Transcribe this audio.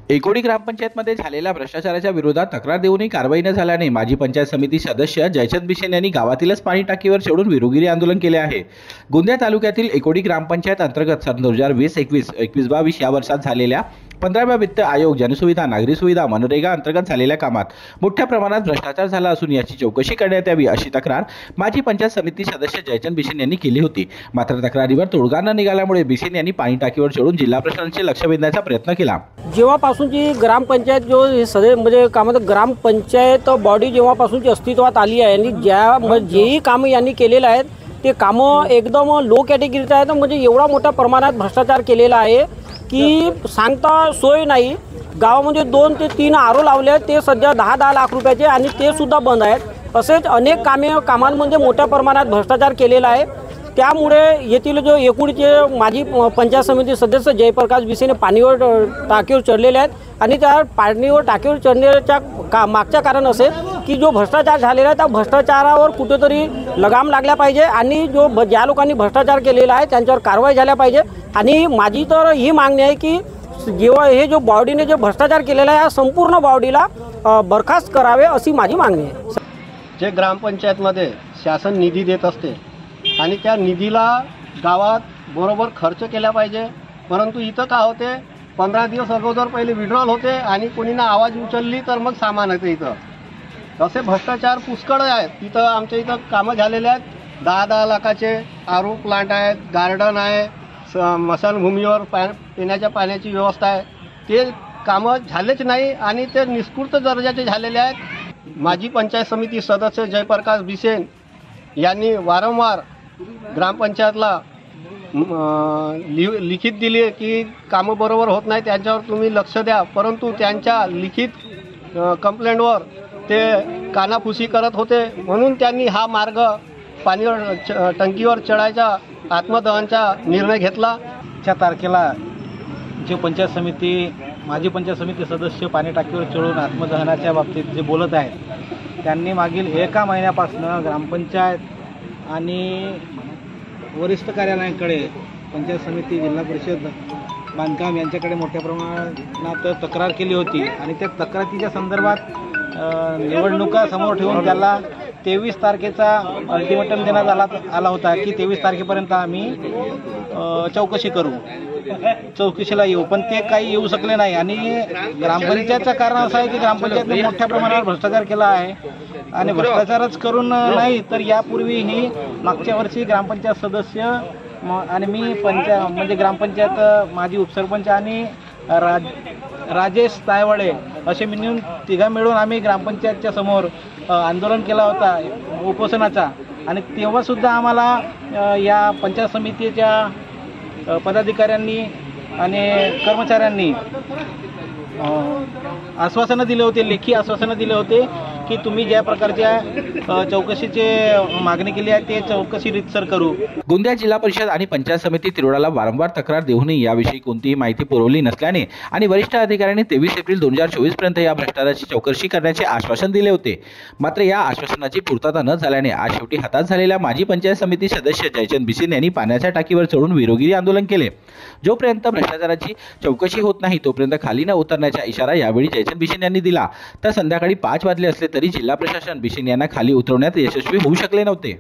एकोडी ग्रामपंचायतमध्ये झालेल्या भ्रष्टाचाराच्या विरोधात तक्रार देऊनही कारवाई न झाल्याने माजी पंचायत समिती सदस्य जयचंद बिशेन यांनी गावातीलच पाणी टाकीवर चढून विरोधी आंदोलन केले आहे। गोंदिया तालुक्यातील एकोडी ग्रामपंचायत अंतर्गत सन 2020-21-22 या वर्षात झालेल्या 15व्या वित्त आयोग जनसुविधा नागरी सुविधा मनरेगा अंतर्गत झालेल्या कामात मोठ्या प्रमाणात भ्रष्टाचार झाला असून याची चौकशी करण्यात यावी अशी तक्रार माजी पंचायत समिती सदस्य जयचंद बिशेन यांनी केली होती। मात्र तक्रारीवर तोडगा न निघाल्यामुळे बिशेन यांनी पाणी टाकीवर चढून जिल्हा प्रशासनाचे लक्ष वेधण्याचा प्रयत्न केला। जेव्हापासूनची ग्रामपंचायत जो सदस्य म्हणजे कामात ग्रामपंचायत बॉडी जेव्हापासूनची अस्तित्वात आली आहे आणि जेही कामं यांनी केलेले आहेत ते कामं एकदम लो कॅटेगरीचे आहेत। म्हणजे एवढा मोठ्या प्रमाणात भ्रष्टाचार केलेला आहे की सांगता सोय नाही। गावामध्ये 2 ते 3 आरो लावले आहेत, ते सध्या 10-10 लाख रुपयाचे आणि ते सुद्धा बंद आहेत। असेच अनेक कामांमध्ये मोठ्या प्रमाणात भ्रष्टाचार केलेला आहे। त्यामुळे येथील जो एकोडीचे माजी पंचायत समिती सदस्य जयप्रकाश बिशेन पाणीवर टाकीवर चढलेले आहेत आणि त्या पाणीवर टाकीवर चढण्याच्या मागचं कारण असे की जो भ्रष्टाचार झालेला आहे त्या भ्रष्टाचारावर कुठेतरी लगाम लागला पाहिजे आणि ज्या लोकांनी भ्रष्टाचार केलेला आहे त्यांच्यावर कारवाई झाल्या पाहिजे। आणि माझी तर ही मागणी आहे की जेव्हा हे जो बॉडीने जो भ्रष्टाचार केलेला आहे या संपूर्ण बॉडीला बरखास्त करावे अशी माझी मागणी आहे। जे ग्रामपंचायतमध्ये शासन निधी देत असते आणि त्या निधीला गावात बरोबर खर्च केला पाहिजे, परंतु इथं का होते 15 दिवस अगोदर पहिले विड्रॉल होते आणि कोणीना आवाज उचलली तर मग सामान येते। इथं तसे भ्रष्टाचार पुष्कळ आहेत। तिथं आमच्या इथं कामं झालेले आहेत। 10-10 लाखाचे आरो प्लांट आहेत, गार्डन आहे, स्मशानभूमीवर पिण्याच्या पाण्याची व्यवस्था आहे, ते कामं झालेच नाही आणि ते निष्कृत दर्जाचे झालेले आहेत। माजी पंचायत समिती सदस्य जयप्रकाश बिशेन यांनी वारंवार ग्रामपंचायतला लिखित दिली की कामं बरोबर होत नाही, त्यांच्यावर तुम्ही लक्ष द्या, परंतु त्यांच्या लिखित कंप्लेंटवर ते कानाफुसी करत होते। म्हणून त्यांनी हा मार्ग पाणीवर टंकीवर चढायचा आत्मदहनचा निर्णय घेतला। 4 तारखेला जे पंचायत समिती माजी पंचायत समिती सदस्य पाणी टाकीवर चढून आत्मदहनाच्या बाबतीत जे बोलत आहेत त्यांनी मागील 1 महिन्यापासून ग्रामपंचायत आणि वरिष्ठ कार्यालयाकडे पंचायत समिती जिल्हा परिषद बांधकाम यांच्याकडे मोठ्या प्रमाणात तक्रार केली होती आणि त्या तक्रारीच्या संदर्भात निवडणुका समोर ठेवून त्याला 23 तारखेचा अल्टिमेटम देण्यात आला होता की 23 तारखेपर्यंत आम्ही चौकशी करू, चौकशीला येऊ, पण ते काही येऊ शकले नाही। आणि ग्रामपंचायतचं कारण असं आहे की ग्रामपंचायतने मोठ्या प्रमाणावर भ्रष्टाचार केला आहे आणि भ्रष्टाचारच करून नाही तर यापूर्वीही मागच्या वर्षी ग्रामपंचायत सदस्य आणि मी म्हणजे ग्रामपंचायत माजी उपसरपंच आणि राजेश तायवाडे असे मिळून 3 मिळून आम्ही ग्रामपंचायतच्या समोर आंदोलन केला होता उपोषणाचा। आणि तेव्हा सुद्धा आम्हाला या पंचायत समितीच्या पदाधिकाऱ्यांनी आणि कर्मचाऱ्यांनी आश्वासनं दिले होते, लेखी आश्वासनं दिले होते की तुम्ही ज्या प्रकारच्या चौकशीची मागणी केली आहे ते चौकशी रीतसर करू। गोंदिया जिल्हा परिषद आणि पंचायत समिती तिरोडाला वारंवार तक्रार देऊनही याविषयी कोणतीही माहिती पुरवली नसल्याने आणि वरिष्ठ अधिकाऱ्यांनी 23 एप्रिल 2024 पर्यंत या भ्रष्टाचाराची चौकशी करण्याचे आश्वासन दिले होते। मात्र या आश्वासनाची पूर्तता न झाल्याने आज शेवटी हातात झालेल्या माजी पंचायत समिती सदस्य जयचंद बिशेन यांनी पाण्याच्या टाकीवर चढून विरोधी आंदोलन केले। जोपर्यंत भ्रष्टाचाराची चौकशी होत नाही तोपर्यंत खाली न उतरण्याचा इशारा यावेळी जयचंद बिशेन यांनी दिला। तर संध्याकाळी 5 वाजले असले तरी जिल्हा प्रशासन बिशेन यांना खाली उतरवण्यात यशस्वी होऊ शकले नव्हते।